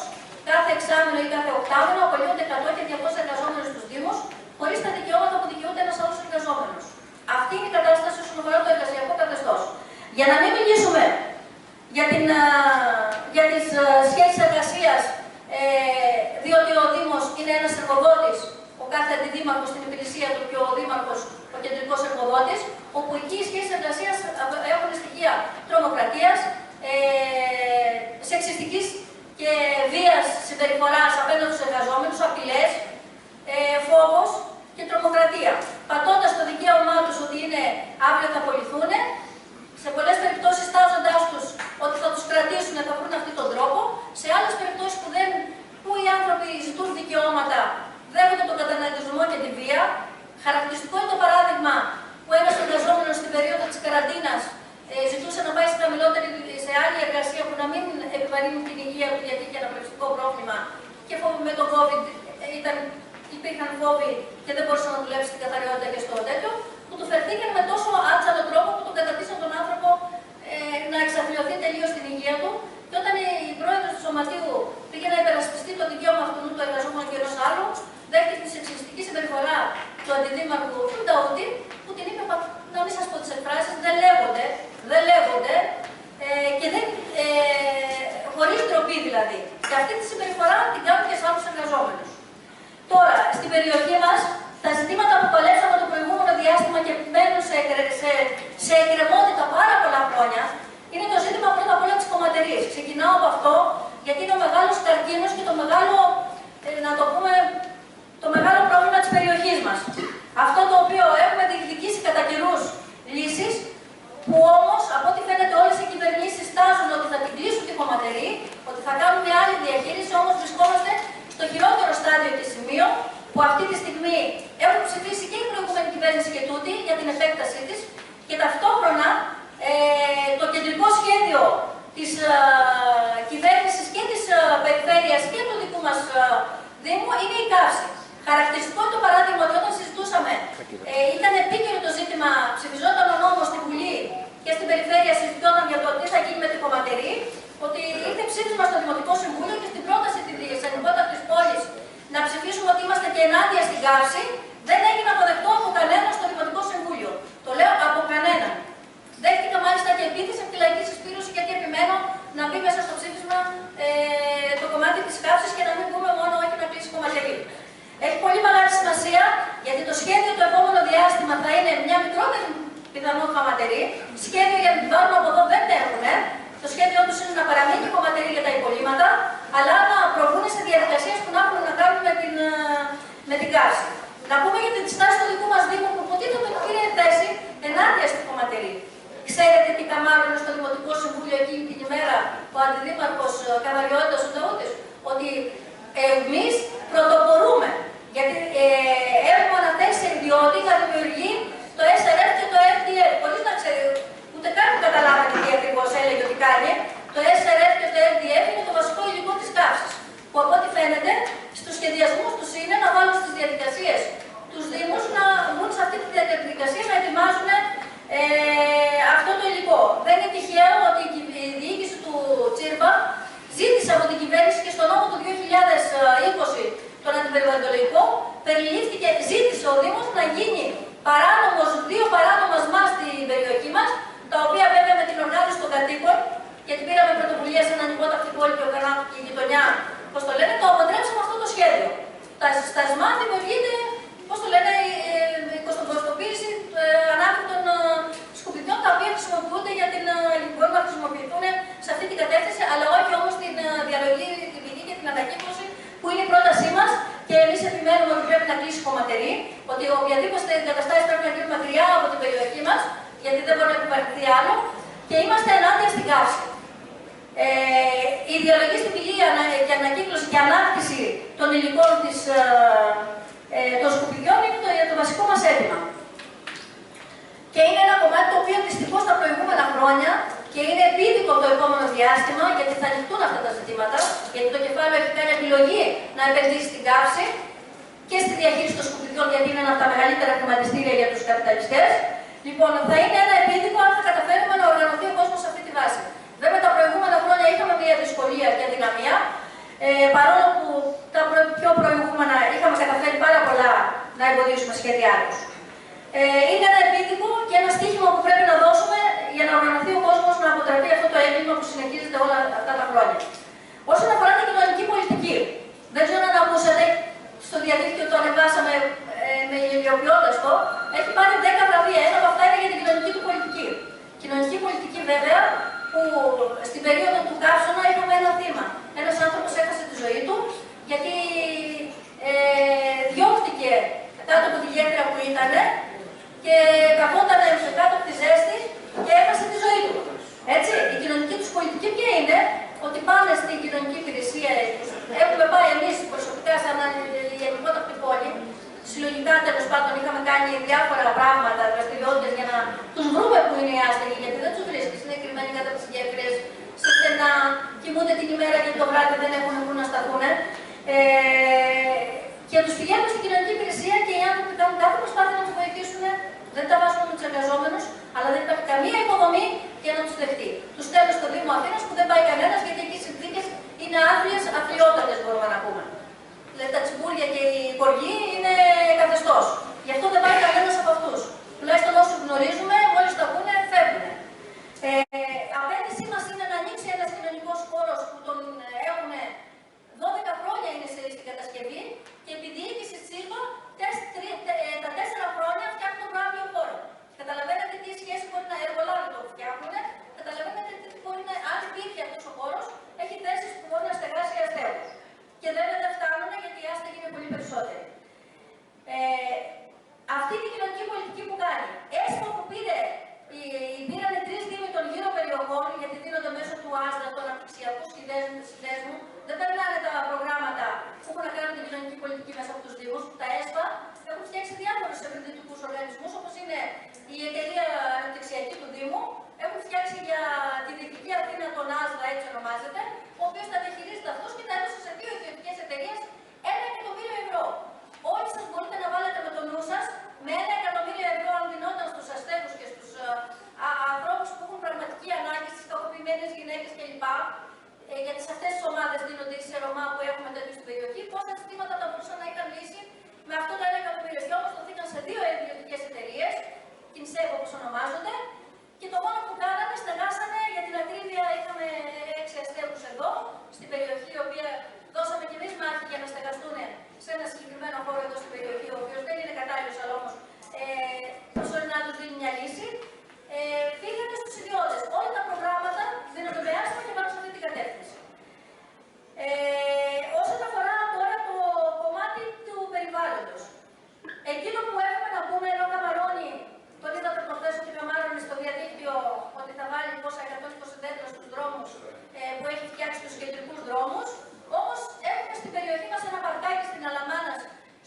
κάθε εξάμηνο ή κάθε οκτάμηνο απολύονται 100 και 200 εργαζόμενους στους Δήμους χωρίς τα δικαιώματα που δικαιούται ένας άλλος εργαζόμενος. Αυτή είναι η κατάσταση όσον αφορά το εργασιακό καθεστώς. Για να μην μιλήσουμε για τις σχέσεις εργασίας, διότι ο Δήμος είναι ένας εργοδότης, ο κάθε αντιδήμαρχος στην υπηρεσία του και ο δήμαρχος ο κεντρικός εργοδότης, όπου εκεί οι σχέσεις εργασίας έχουν στοιχεία τρομοκρατίας, σεξιστικής και βίας συμπεριφοράς απέναντι στους εργαζόμενους, απειλές, φόβος και τρομοκρατία. Πατώντας το δικαίωμά τους ότι είναι αύριο θα απολυθούν, σε πολλές περιπτώσεις στάζοντάς τους ότι θα τους κρατήσουν, θα βρουν αυτόν τον τρόπο, σε άλλες περιπτώσεις που οι άνθρωποι ζητούν δικαιώματα, δέχονται τον καταναλωτισμό και τη βία. Χαρακτηριστικό είναι το παράδειγμα που ένας εργαζόμενος στην περίοδο της καραντίνας ζητούσε να πάει σε άλλη εργασία που να μην επιβαρύνουν την υγεία του γιατί είχε ένα πνευστικό πρόβλημα και με το COVID υπήρχαν φόβοι και δεν μπορούσε να δουλέψει στην καθαριότητα και στο τέτοιο, που του φερθήκαν με τόσο άτσαλο τρόπο που τον κατατίσσαν τον άνθρωπο να εξαθλιωθεί τελείως την υγεία του. Και όταν η πρόεδρος του Σωματείου πήγε να υπερασπιστεί το δικαίωμα αυτού του εργαζόμενου και ενός άλλου, δέχτηκε τη σεξιστική συμπεριφορά του αντιδήμαρχου Φουνταούτη, που την είπε, να μην σας πω τις εκφράσεις, δεν λέγονται και χωρίς ντροπή δηλαδή. Και αυτή τη συμπεριφορά την κάνουν και σε άλλους εργαζόμενους. Τώρα, στην περιοχή μας, τα ζητήματα που παλέψαμε το προηγούμενο διάστημα και μένουν σε εκκρεμότητα πάρα πολλά χρόνια, είναι το ζήτημα πρώτα απ' όλα της κομματερής. Ξεκινάω από αυτό, γιατί είναι ο μεγάλος καρκίνος και το μεγάλο, να το πούμε, το μεγάλο πρόβλημα της περιοχής. περιοχής μας. Αυτό το οποίο έχουμε διεκδικήσει κατά καιρούς λύσεις, που όμως από ό,τι φαίνεται όλες οι κυβερνήσεις στάζουν ότι θα την κλείσουν τη χωματερή, ότι θα κάνουν μια άλλη διαχείριση, όμως βρισκόμαστε στο χειρότερο στάδιο και σημείο που αυτή τη στιγμή έχουν ψηφίσει και η προηγούμενη κυβέρνηση και τούτη για την επέκτασή της και ταυτόχρονα το κεντρικό σχέδιο της κυβέρνησης και της περιφέρειας και του δικού μας Δήμου είναι η καύση. Χαρακτηριστικό το παράδειγμα ότι όταν συζητούσαμε, ήταν επίκαιρο το ζήτημα, ψηφιζόταν ο νόμος στη Βουλή και στην περιφέρεια συζητιόταν για το τι θα γίνει με τη χωματερή, ότι ήρθε ψήφισμα στο Δημοτικό Συμβούλιο και στην πρόταση της ανυπότακτης πόλης να ψηφίσουμε ότι είμαστε και ενάντια στην καύση, δεν έγινε αποδεκτό από κανέναν στο Δημοτικό Συμβούλιο. Το λέω από κανέναν. Δέχτηκα μάλιστα και επίθεση από τη Λαϊκή Συσπήρωση γιατί επιμένω να μπει μέσα στο ψήφισμα το κομμάτι της καύσης και να μην πούμε μόνο όχι να κλείσει χωματερή. Έχει πολύ μεγάλη σημασία γιατί το σχέδιο το επόμενο διάστημα θα είναι μια μικρότερη πιθανόν χωματερή. Σχέδιο για να την πάρουν από εδώ δεν έχουν. Το σχέδιό τους είναι να παραμείνει η χωματερή για τα υπολείμματα, αλλά να προβούν σε διαδικασίες που να έχουν να κάνουν με την καύση. Να πούμε για τη στάση του δικού μας Δήμου που υποτίθεται ότι πήρε θέση ενάντια στη χωματερή. Ξέρετε τι καμάρωνε στο Δημοτικό Συμβούλιο εκείνη την ημέρα ο Αντιδήμαρχος Καβαριώτης ο Ταούτης, ότι εμείς πρωτοπορούμε, γιατί έχουμε αναθέσει σε ιδιώτη να δημιουργεί το SRF και το FDF, χωρίς να ξέρει, ούτε καν καταλάβατε τι ακριβώς έλεγε ότι κάνει. Το SRF και το FDF είναι το βασικό υλικό της καύσης, που από ό,τι φαίνεται στους σχεδιασμούς τους είναι να βάλουν στις διαδικασίες τους Δήμους να μπουν σε αυτή τη διαδικασία να ετοιμάζουν αυτό το υλικό. Δεν είναι τυχαίο ότι η διοίκηση του Τσίρμπα ζήτησε από την κυβέρνηση και στο νόμο του 2020 τον αντιπεριβαλλοντολογικό, περιλήφθηκε, ζήτησε ο Δήμος να γίνει δύο παράνομα ΣΜΑ στην περιοχή μας, τα οποία βέβαια με την οργάνωση των κατοίκων, γιατί πήραμε πρωτοβουλία σε έναν υπότακτη πόλη και η γειτονιά, πώς το λένε, το αποτρέψαμε αυτό το σχέδιο. Στα ΣΜΑ δημιουργείται, πώς το λένε, η κοστοποίηση ανάπτυκτων σκουπιδιών, τα οποία χρησιμοποιούνται για την μπορούν να χρησιμοποιηθούν σε αυτή την κατεύθυνση, αλλά όχι όμως την διαλογή, την ποινή και την ανακύκλωση, που είναι η πρότασή μας και εμείς επιμένουμε ότι πρέπει να κλείσει η χωματερή, ότι οποιαδήποτε εγκαταστάσεις πρέπει να γίνουν μακριά από την περιοχή μας, γιατί δεν μπορεί να επιβαρυνθεί άλλο, και είμαστε ενάντια στην καύση. Η διαλογή στην ποινή και ανακύκλωση και ανάκτηση των υλικών των σκουπιδιών είναι το βασικό μας αίτημα. Και είναι ένα κομμάτι το οποίο δυστυχώς τα προηγούμενα χρόνια και είναι επίδικο το επόμενο διάστημα, γιατί θα ανοιχτούν αυτά τα ζητήματα, γιατί το κεφάλαιο έχει κάνει επιλογή να επενδύσει στην καύση και στη διαχείριση των σκουπιδιών, γιατί είναι ένα από τα μεγαλύτερα χρηματιστήρια για τους καπιταλιστές. Λοιπόν, θα είναι ένα επίδικο αν θα καταφέρουμε να οργανωθεί ο κόσμος σε αυτή τη βάση. Βέβαια, τα προηγούμενα χρόνια είχαμε μια δυσκολία και αδυναμία, παρόλο που τα πιο προηγούμενα είχαμε καταφέρει πάρα πολλά να εμποδίσουμε σχέδιά τους. Είναι ένα επίδικο και ένα στίχημα που πρέπει να δώσουμε για να οργανωθεί ο κόσμος να αποτραπεί αυτό το έγκλημα που συνεχίζεται όλα αυτά τα χρόνια. Όσον αφορά την κοινωνική πολιτική, δεν ξέρω αν ακούσατε, στο διαδίκτυο το ανεβάσαμε με ηλιοποιώντας το, έχει πάρει 10 βραβεία. Ένα από αυτά είναι για την κοινωνική του πολιτική. Κοινωνική πολιτική βέβαια, που στην περίοδο του Καύσωνα είχαμε ένα θύμα. Ένας άνθρωπος έχασε τη ζωή του, γιατί διώχτηκε κάτω από τη γέφυρα που ήταν και καθόταν κάτω από τη ζέστη και έχασε τη ζωή του. Έτσι, η κοινωνική τους πολιτική ποια είναι, ότι πάνε στην κοινωνική υπηρεσία, έχουμε πάει εμείς προσωπικά σαν η ανυπότακτη πόλη, συλλογικά τέλος πάντων είχαμε κάνει διάφορα πράγματα, δραστηριότητες για να τους βρούμε που είναι οι άστεγοι, γιατί δεν τους βρίσκεις, είναι κρυμμένοι κάτω από τις γέφυρες, σε στενά, κοιμούνται την ημέρα και το βράδυ δεν έχουν που να σταθούν. Και τους πηγαίνουμε στην κοινωνική υπηρεσία και οι άνθρωποι κάνουν κάθε προσπάθεια να τους βοηθήσουν, δεν τα βάζουν με τους εργαζόμενους, αλλά δεν υπάρχει καμία υποδομή για να τους δεχτεί. Τους στέλνουν στο Δήμο Αθήνας που δεν πάει κανένας, γιατί εκεί οι συνθήκες είναι άθλιες, αθλιότατες μπορούμε να πούμε. Δηλαδή τα τσιμπούρια και οι κοργοί είναι καθεστώς. Γι' αυτό δεν πάει κανένας από αυτούς. Τουλάχιστον όσοι γνωρίζουμε, μόλις τα πούνε, φεύγουν. Απέτησή μας είναι να ανοίξει ένας κοινωνικός χώρος που τον έχουν 12 χρόνια είναι στην κατασκευή και επί διοίκηση Τσίρμπα τα 4 χρόνια φτιάχνουν τον πράβιο χώρο. Καταλαβαίνετε τι σχέση μπορεί να εργολάβει το φτιάχνουν, καταλαβαίνετε τι μπορεί να, αν υπήρχε αυτός ο χώρος, έχει θέσεις που μπορεί να στεγάσει αστέγους. Και βέβαια δεν φτάνουν γιατί οι άστεγοι είναι πολύ περισσότεροι. αναπτυξιακούς συνδέσμου, δεν περνάνε τα προγράμματα που έχουν να κάνουν την κοινωνική πολιτική μέσα από τους Δήμους. Τα ΕΣΠΑ έχουν φτιάξει διάφορους επενδυτικούς οργανισμούς, όπως είναι η εταιρεία αναπτυξιακή του Δήμου. Έχουν φτιάξει για τη Δυτική Αθήνα τον ΑΣΔΑ, έτσι ονομάζεται, ο οποίος τα διαχειρίζεται αυτός και τα έδωσε σε 2 ιδιωτικές εταιρείες 1 εκατομμύριο ευρώ. Όλοι σας μπορείτε να βάλετε με το νου σας, με 1 εκατομμύριο ευρώ αν δινόταν στους αστέγους και στους ανθρώπους που έχουν πραγματική ανάγκη, στις κακοποιημένες γυναίκες κλπ. Γιατί σε αυτές τις ομάδες δίνονται οι Ρωμά που έχουμε τέτοιους στην περιοχή, πόσα ζητήματα θα μπορούσαν να είχαν λύσει με αυτό το 1 εκατομμύριο. Και όμως δοθήκαν σε 2 ιδιωτικές εταιρείες, Κινσέβο όπως ονομάζονται, και το μόνο που κάνανε, στεγάσανε, για την ακρίβεια είχαμε 6 αστέγους εδώ, στην περιοχή, η οποία δώσαμε κι εμείς μάχη για να στεγαστούν σε ένα συγκεκριμένο χώρο εδώ στην περιοχή, ο οποίος δεν είναι κατάλληλος, αλλά όμως προσωρινά τους δίνει μια λύση. Πήγανε στους ιδιώτες. Όλα τα προγράμματα δίνονται με άσχημα και πάνω σε αυτή την κατεύθυνση. Όσον αφορά τώρα το κομμάτι του περιβάλλοντος, εκείνο που έχουμε να πούμε, ενώ Καμαρώνει, τον είδατε προχθές ότι με μάλλον στο διαδίκτυο ότι θα βάλει πόσα 120 δέντρα στους δρόμους που έχει φτιάξει τους κεντρικούς δρόμους. Όμως έχουμε στην περιοχή μας ένα παρκάκι στην Αλαμάνας,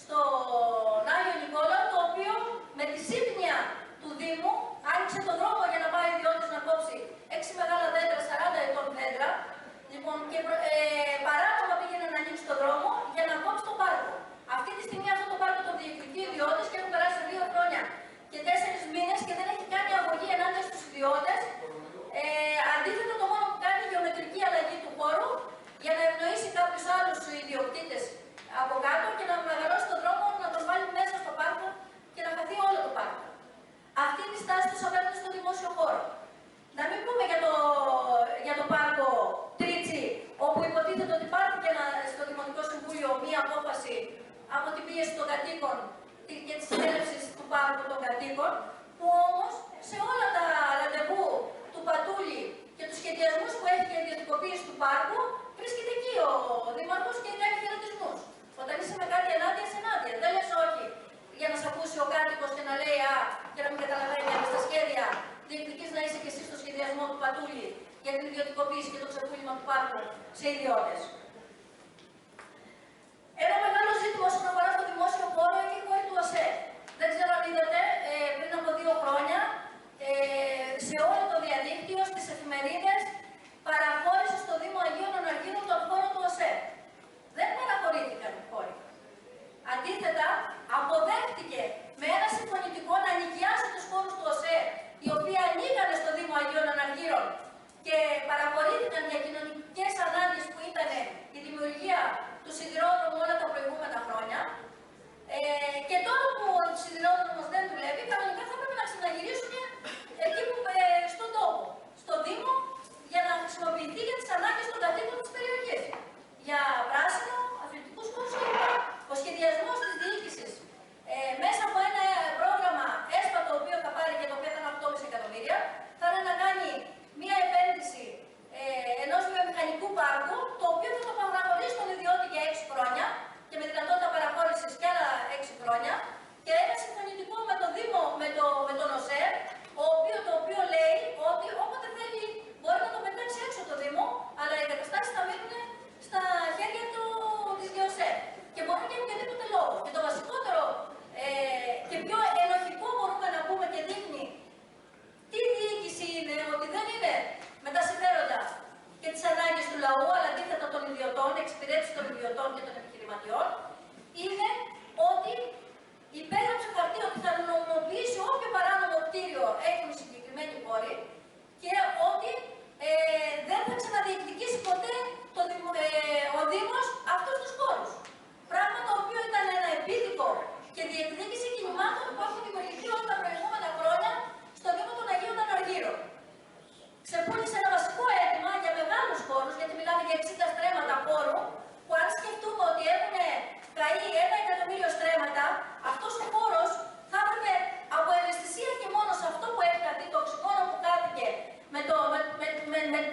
στον Άγιο Νικόλαο, το οποίο με τη σύμπνοια του Δήμου άνοιξε τον δρόμο για να πάει ο ιδιώτης να κόψει 6 μεγάλα δέντρα, 40 ετών δέντρα. Λοιπόν, και παράνομα πήγαινε να ανοίξει τον δρόμο για να κόψει το πάρκο. Αυτή τη στιγμή αυτό το πάρκο το διεκδικεί ο ιδιώτης και έχουν περάσει 2 χρόνια και 4 μήνες και δεν έχει κάνει αγωγή ενάντια στους ιδιώτες. Αντίθετα, το μόνο που κάνει είναι γεωμετρική αλλαγή του χώρου για να ευνοήσει κάποιους άλλους ιδιοκτήτες από κάτω και να μεγαλώσει τον δρόμο, να τον βάλει μέσα στο πάρκο και να χαθεί όλο το πάρκο. Αυτή είναι η στάση τους απέναντι στο δημόσιο χώρο. Να μην πούμε για το πάρκο Τρίτσι, όπου υποτίθεται ότι υπάρχει και στο Δημοτικό Συμβούλιο μία απόφαση από την πίεση των κατοίκων και τη συνέλευση του πάρκου των κατοίκων, που όμως σε όλα τα ραντεβού του Πατούλη και τους σχεδιασμούς που έχει για ιδιωτικοποίηση του πάρκου, βρίσκεται εκεί ο Δήμαρχος και κάνει χαιρετισμούς. Όταν είσαι με κάτι ενάντια, είσαι ενάντια. Δεν λες όχι για να σε ακούσει ο κάτοικος και να λέει και να μην καταλαβαίνει αλλά στα σχέδια. Διεκδικείς να είσαι και εσύ στο σχεδιασμό του Πατούλη για την ιδιωτικοποίηση και το ξεπούλημα του πάρκου σε ιδιώτες. Ένα μεγάλο ζήτημα όσον αφορά στο δημόσιο χώρο είναι η χώρη του ΟΣΕ. Δεν ξέρω αν είδατε, πριν από 2 χρόνια, σε όλο το διαδίκτυο, στις εφημερίδες, παραχώρησε στο Δήμο Αγίων Αναργύρων τον χώρο του ΟΣΕ. Δεν παραχωρήθηκαν οι χώροι. Αντίθετα, αποδέχτηκε με ένα συμφωνητικό να νοικιάσει τους χώρους του ΟΣΕ, οι οποίοι ανήκανε στο Δήμο Αγίων Αναργύρων και παραχωρήθηκαν για κοινωνικές ανάγκες που ήταν η δημιουργία του σιδηρόδρομου όλα τα προηγούμενα χρόνια. Και τώρα που ο σιδηρόδρομος δεν δουλεύει, κανονικά θα πρέπει να ξαναγυρίσουν εκεί που, στον τόπο, στο Δήμο, για να χρησιμοποιηθεί για τις ανάγκες των κατοίκων της περιοχής. Για πράσινο, αθλητικούς χώρους κλπ. Ο σχεδιασμός της διοίκησης μέσα από ένα πρόγραμμα ΕΣΠΑ, το οποίο θα πάρει και το οποίο θα είναι 8,5 εκατομμύρια, θα είναι να κάνει μία επένδυση ενός βιομηχανικού πάρκου, το οποίο θα το παραχωρήσει στον ιδιώτη για 6 χρόνια και με δυνατότητα παραχώρησης και άλλα 6 χρόνια, και ένα συμφωνητικό με το Δήμο, με τον ΟΣΕ, το οποίο λέει ότι όποτε θέλει μπορεί να το πετάξει έξω το Δήμο, αλλά οι εγκαταστάσεις θα μείνουν στα χέρια της ΓΕΟΣΕ. Και μπορεί και οποιοδήποτε λόγο. Και το βασικότερο και πιο ενοχικό μπορούμε να πούμε και δείχνει τι διοίκηση είναι, ότι δεν είναι με τα συμφέροντα και τις ανάγκες του λαού, αλλά αντίθετα των ιδιωτών, εξυπηρέτηση των ιδιωτών και των επιχειρηματιών, είναι ότι υπέγραψε χαρτί ότι θα νομιμοποιήσει όποιο παράνομο κτίριο έχουν οι συγκεκριμένοι χώροι και ότι δεν θα ξαναδιεκδικήσει ποτέ ο Δήμος αυτούς τους χώρους. Πράγμα το οποίο ήταν ένα επίδικο και διεκδίκηση κινημάτων που έχουν δημιουργηθεί όλα τα προηγούμενα χρόνια στο Δήμο των Αγίων Αναργύρων. Ξεπούλησε ένα βασικό αίτημα για μεγάλους χώρους, γιατί μιλάμε για 60 στρέμματα χώρου, που αν σκεφτούμε ότι έχουν καεί 1 εκατομμύριο στρέμματα, αυτός ο χώρος θα έπρεπε από ευαισθησία και μόνο σε αυτό που έχει χαθεί, το οξυγόνο που χάθηκε με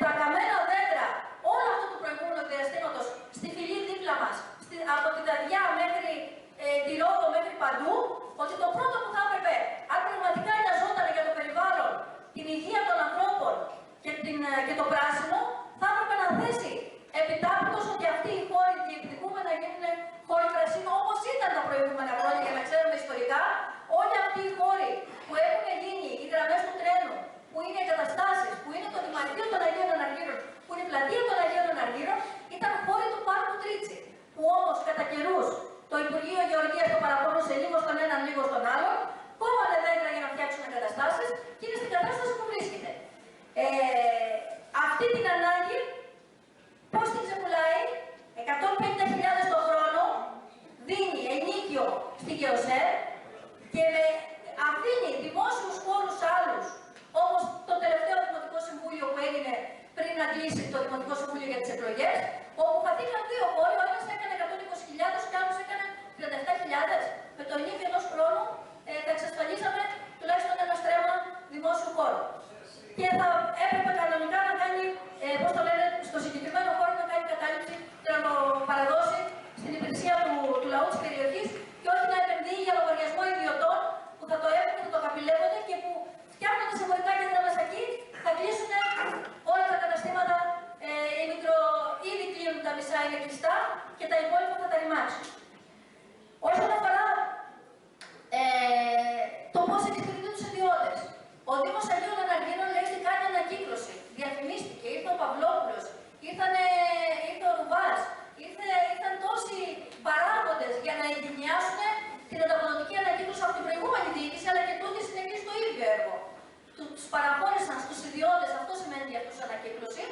τα καμένα δέντρα όλο αυτό του προηγούμενου διαστήματος στη φυλή δίπλα μας, από την Ταδιά μέχρι τη Ρόδο μέχρι παντού, ότι το πρώτο που θα έπρεπε, αν πραγματικά νοιαζόταν για το περιβάλλον, την υγεία των ανθρώπων και το πράσινο, θα έπρεπε να προηγούμενα χρόνια για να ξέρουμε ιστορικά, όλοι αυτοί οι χώροι που έχουν γίνει οι γραμμές του τρένου, που είναι εγκαταστάσεις, που είναι το Δημαρχείο των Αγίων Αναργύρων, που είναι η πλατεία των Αγίων Αναργύρων, ήταν χώροι του Πάρκου Τρίτσι. Που όμως κατά καιρούς το Υπουργείο Γεωργίας το παραπονούσε λίγο στον έναν, λίγο στον άλλον, κόβανε δέντρα για να φτιάξουν εγκαταστάσεις και είναι στην κατάσταση που βρίσκεται. Αυτή την ανάγκη πώς την ξεπουλάει? 150.000 το χρόνο δίνει ενίκιο στη Γεωσέρ και αφήνει δημόσιους χώρους άλλους, όπως το τελευταίο Δημοτικό Συμβούλιο που έγινε πριν να κλείσει το Δημοτικό Συμβούλιο για τις εκλογές, όπου χαθήκαν δύο χώροι, ο ένας έκανε 120.000 και ο άλλος έκανε 37.000. Με το ενίκιο ενός χρόνου θα εξασφαλίσαμε τουλάχιστον ένα στρέμμα δημόσιου χώρου. Και θα έπρεπε κανονικά να κάνει, πώς το λένε, στο συγκεκριμένο χώρο να κάνει κατάληψη και να το παραδώσει στην υπηρεσία του λαού της περιοχής και όχι να επενδύει για λογαριασμό ιδιωτών που θα το έχουν και θα το καπηλεύονται και που φτιάχνοντας εμπορικά κέντρα μέσα εκεί θα κλείσουν όλα τα καταστήματα. Ήδη κλείνουν τα μισά, είναι κλειστά και τα υπόλοιπα θα τα ρημάξουν. Όσον αφορά το πώς εξυπηρετεί τους ιδιώτες, ο Δήμος Αγίων Αναργύρων λέει ότι κάνει ανακύκλωση. Διαφημίστηκε, ήρθε ο Παυλόπουλος, ήρθε ο Ρουβάς, ήρθαν τόσοι παράγοντες για να εγκαινιάσουν την ανταποδοτική ανακύκλωση από την προηγούμενη διοίκηση, αλλά και τούτη συνεχίζει το ίδιο έργο. Τους παραχώρησαν στους ιδιώτες, αυτό σημαίνει για αυτούς ανακύκλωση.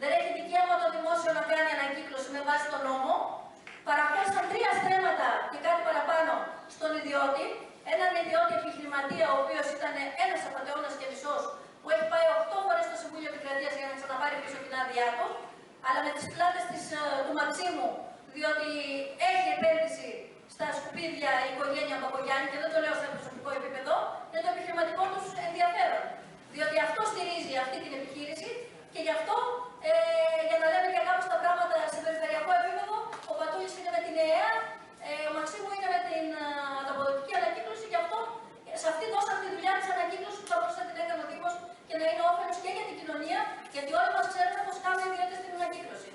Δεν έχει δικαίωμα το δημόσιο να κάνει ανακύκλωση με βάση τον νόμο. Παραχώρησαν 3 στρέμματα και κάτι παραπάνω στον ιδιώτη. Έναν ιδιώτη επιχειρηματία, ο οποίος ήταν ένας απατεώνας και μισός, που έχει πάει 8 φορές στο Συμβούλιο Επικρατείας για να ξαναπάρει πίσω την άδειά του, αλλά με τις πλάτες του Μαξίμου, διότι έχει επένδυση στα σκουπίδια η οικογένεια Μπακογιάννη, και δεν το λέω σε προσωπικό επίπεδο, είναι το επιχειρηματικό του ενδιαφέρον. Διότι αυτό στηρίζει αυτή την επιχείρηση και γι' αυτό, για να λέμε και κάπως τα πράγματα σε περιφερειακό επίπεδο, ο Πατούλης είναι με την ΕΕΑ, ο Μαξίμου είναι με την ανταποδοτική ανακύκλωση, γι' αυτό σε αυτή δώσαμε τη δουλειά της ανακύκλωσης που θα μπορούσε να την έκανε ο Δήμος και να είναι όφελος και για την κοινωνία, γιατί όλοι μας ξέρουμε πως κάνουν οι ιδιώτες την ανακύκλωση.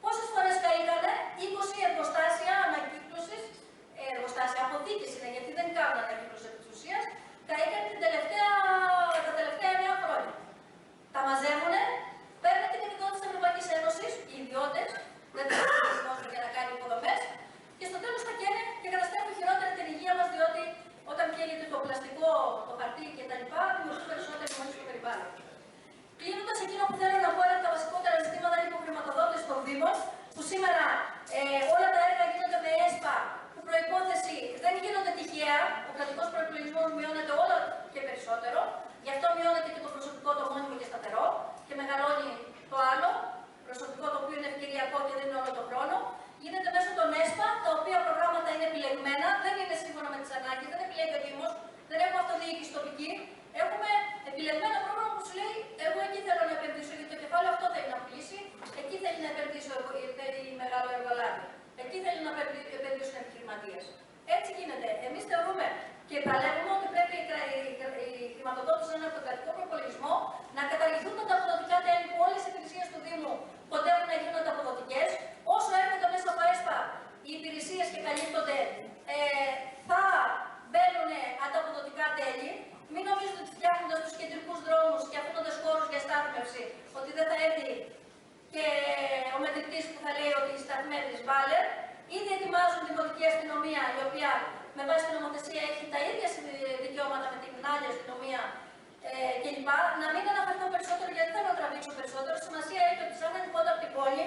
Πόσες φορές καήκανε? 20 εργοστάσια ανακύκλωσης, εργοστάσια αποθήκης είναι, γιατί δεν κάνουν ανακύκλωση επί της ουσίας, καήκανε τα τελευταία 9 χρόνια. Τα μαζεύουνε, παίρνουν την επιδότηση της Ευρωπαϊκής Ένωσης, οι ιδιώτες, δεν τα δώσουν για να κάνει υποδομές, και στο τέλος τα καίνε και καταστρέφουν χειρότερα την υγεία μας, διότι όταν καίγεται το πλαστικό, το χαρτί κτλ., δημιουργούν περισσότερη μόλις στο περιβάλλον. Κλείνοντας, εκείνο που θέλω να πω είναι τα βασικότερα ζητήματα υποχρηματοδότηση των Δήμων, που σήμερα όλα τα έργα γίνονται με ΕΣΠΑ, που προϋπόθεση δεν γίνονται τυχαία, ο κρατικός προϋπολογισμός μειώνεται όλο και περισσότερο, γι' αυτό μειώνεται και το προσωπικό το μόνιμο και σταθερό και μεγαλώνει το άλλο, προσωπικό το οποίο είναι ευκαιριακό και δεν είναι όλο τον χρόνο. Γίνεται μέσω των ΕΣΠΑ, τα οποία προγράμματα είναι επιλεγμένα, δεν είναι σύμφωνα με τις ανάγκες, δεν επιλέγει ο Δήμος, δεν έχουμε αυτοδιοίκηση τοπική. Έχουμε επιλεγμένο πρόγραμμα που σου λέει: εγώ εκεί θέλω να επενδύσω, γιατί το κεφάλαιο αυτό θέλει να πουλήσει, εκεί θέλει να επενδύσω η μεγάλο εργολάβη, εκεί θέλει να επενδύσουν επιχειρηματίες. Έτσι γίνεται. Εμείς θεωρούμε και παλεύουμε ότι πρέπει η χρηματοδότηση από τον κρατικό προπολογισμό να καταργηθούν τα αποδοτικά τέλη που όλες οι υπηρεσίες του Δήμου κοντεύουν να γίνουν αποδοτικές. Όσο έρχονται μέσα από ΕΣΠΑ οι υπηρεσίες και καλύπτονται, θα μπαίνουν ανταποδοτικά τέλη. Μην νομίζετε ότι φτιάχνοντας τους κεντρικούς δρόμους και αφήνοντας χώρους για στάθμευση, ότι δεν θα έρθει και ο μετρητής που θα λέει ότι σταθμεύεις βάλε. Ήδη ετοιμάζουν δημοτική αστυνομία, η οποία με βάση την νομοθεσία έχει τα ίδια δικαιώματα με την άλλη αστυνομία κλπ. Να μην αναφερθώ περισσότερο, γιατί δεν θα το τραβήξω περισσότερο. Σημασία έχει ότι σαν ανοιχτό από την πόλη,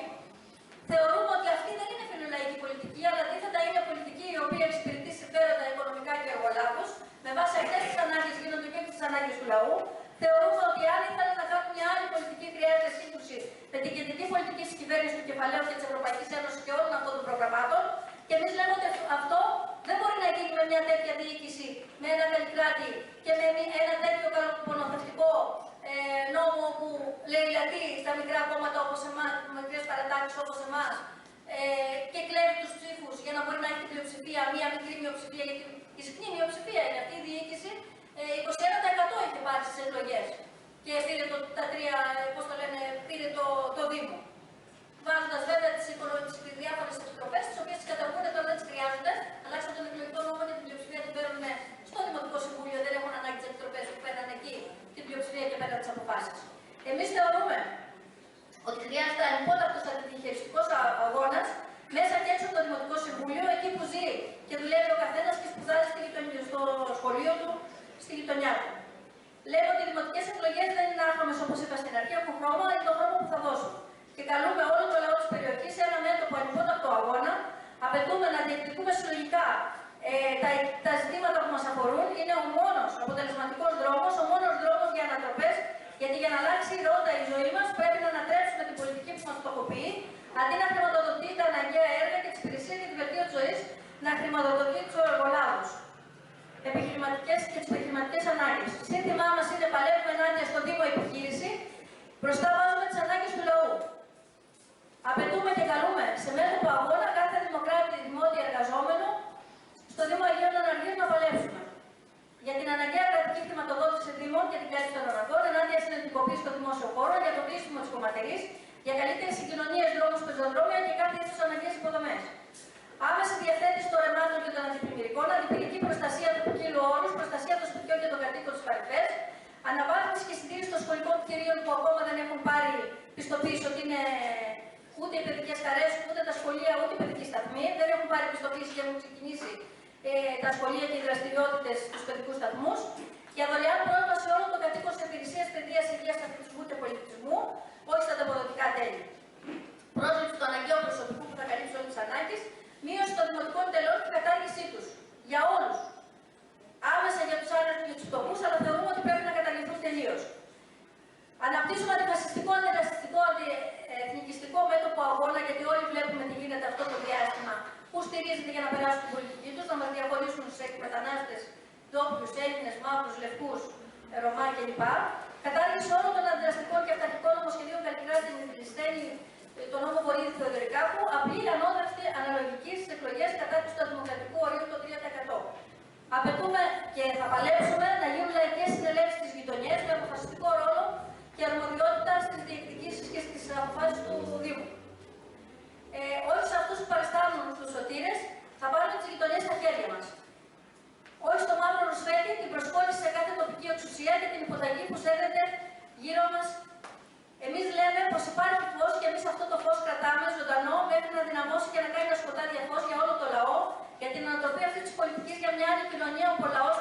θεωρούμε ότι αυτή δεν είναι φιλολαϊκή πολιτική, αλλά αντίθετα είναι πολιτική η οποία εξυπηρετεί συμφέροντα οικονομικά και εργολάβους. Με βάση αυτές τις ανάγκες γίνονται και τις ανάγκες του λαού. Θεωρούμε ότι αν ήθελαν να κάνουν μια άλλη πολιτική, χρειάζεται σύγκρουση με την κεντρική πολιτική της κυβέρνησης του κεφαλαίου και της Ευρωπαϊκής Ένωσης και όλων αυτών των προγραμμάτων. Και εμείς λέμε ότι αυτό δεν μπορεί να γίνει με μια τέτοια διοίκηση, με ένα καλλικράτη και με ένα τέτοιο καλοπονομευτικό νόμο που λαιλατεί στα μικρά κόμματα όπως εμάς, με μικρές παρατάξεις όπως εμάς, και κλέβει τους ψήφους για να μπορεί να έχει πλειοψηφία, μία μικρή μειοψηφία, γιατί η συχνή μειοψηφία είναι αυτή η διοίκηση. 21% είχε πάρει στις εκλογές και πήρε πήρε το Δήμο. Βάζοντας βέβαια τις διάφορες επιτροπές, τις οποίες τις καταργούν, τώρα δεν τις χρειάζονται, αλλάξαν τον εκλογικό Χρειάζεται ανυπότακτος αντιδιαχειριστικός αγώνας μέσα και έξω από το Δημοτικό Συμβούλιο, εκεί που ζει και δουλεύει ο καθένας και σπουδάζει στο σχολείο του, στη γειτονιά του. Λέμε ότι οι δημοτικές εκλογές δεν είναι άχρωμες, όπως είπα στην αρχή, έχουν χρώμα, είναι το χρώμα που θα δώσουν. Και καλούμε όλο το λαό της περιοχής σε ένα μέτωπο ανυπότακτο αγώνα. Απαιτούμε να διεκδικούμε συλλογικά τα ζητήματα που μας αφορούν. Είναι ο μόνος αποτελεσματικός δρόμος, ο μόνος δρόμος για ανατροπές. Γιατί για να αλλάξει ρότα η ζωή μας, πρέπει να ανατρέψουμε την πολιτική που μας φτωχοποιεί, αντί να χρηματοδοτεί τα αναγκαία έργα και τις υπηρεσίες για την βελτίωση της ζωής, να χρηματοδοτεί τους εργολάβους και τις επιχειρηματικές ανάγκες. Σύνθημά μας είναι παλεύουμε ενάντια στον Δήμο επιχείρηση, μπροστά βάζουμε τις ανάγκες του λαού. Απαιτούμε και καλούμε σε μέτωπο αγώνα κάθε δημοκράτη δημότιο εργαζόμενο στο Δήμο Αγίων Αναργύρων να παλέψουμε. Για την αναγκαία κρατική χρηματοδότηση Δήμων και την κάλυψη των αναγκών, ενάντια στην εντυποποίηση των δημόσιων χώρων, για το κλείσιμο της κομματερής, για καλύτερες συγκοινωνίες, δρόμους, πεζοδρόμια και κάθε ίσως αναγκαίες υποδομές. Άμεση διαθέτηση των ρεμάτων και των αντιπλημμυρικών, αντιπυρική προστασία του ποικίλου όρους, προστασία των σπιτιών και των κατοίκων της παρυφές, αναβάθμιση και συντήρηση των σχολικών κτηρίων που ακόμα δεν έχουν πάρει πιστοποίηση ότι είναι ούτε οι παιδικές χαρές, ούτε τα σχολεία, ούτε οι παιδικοί σταθμοί, δεν έχουν πάρει πιστοποίηση και έχουν ξεκινήσει τα σχολεία και οι δραστηριότητες στους παιδικούς σταθμούς, για δωρεάν πρόσβαση όλων των κατοίκων σε υπηρεσίες παιδείας, υγείας, αθλητισμού και πολιτισμού, όχι στα ανταποδοτικά τέλη. Πρόσληψη του αναγκαίου προσωπικού που θα καλύψει όλες τις ανάγκες, μείωση των δημοτικών τελών και κατάργησή τους. Για όλους. Άμεσα για τους άνεργους και τους φτωχούς, αλλά θεωρούμε ότι πρέπει να καταργηθούν τελείως. Αναπτύσσουμε αντιφασιστικό, αντιρασιστικό, αντιεθνικιστικό μέτωπο αγώνα, γιατί όλοι βλέπουμε τι γίνεται αυτό το διάστημα, που στηρίζεται για να περάσουν την πολιτική τους, να μας διαχωρίσουν στους μετανάστες, ντόπιους, Έλληνες, μαύρους, λευκούς, Ρωμά κλπ. Κατάργηση όλων των αντιδραστικών και αυταρχικών νομοσχεδίων Καλλικράτη Μητριστέλη, το νόμο Βορύδη Θεοδωρικάκου, απλή ανώδευτη αναλογική στις εκλογές κατά του δημοκρατικού ορίου το 3%. Απαιτούμε και θα παλέψουμε να γίνουν λαϊκές συνελεύσεις στις γειτονιές με αποφασιστικό ρόλο και αρμοδιότητα στις διεκδικήσεις και στις αποφάσεις του Δήμου. Όχι σε αυτούς που παριστάνουν τους σωτήρες, θα βάλουμε τις γειτονιές στα χέρια μας. Όχι στο μαύρο ρουσφέτη, την προσκόλληση σε κάθε τοπική εξουσία και την υποταγή που σέρνεται γύρω μας. Εμείς λέμε πως υπάρχει φως και εμείς αυτό το φως κρατάμε ζωντανό μέχρι να δυναμώσει και να κάνει ένα σκοτάδι φως για όλο το λαό, για την ανατροπή αυτή της πολιτικής για μια άλλη κοινωνία όπου ο λαός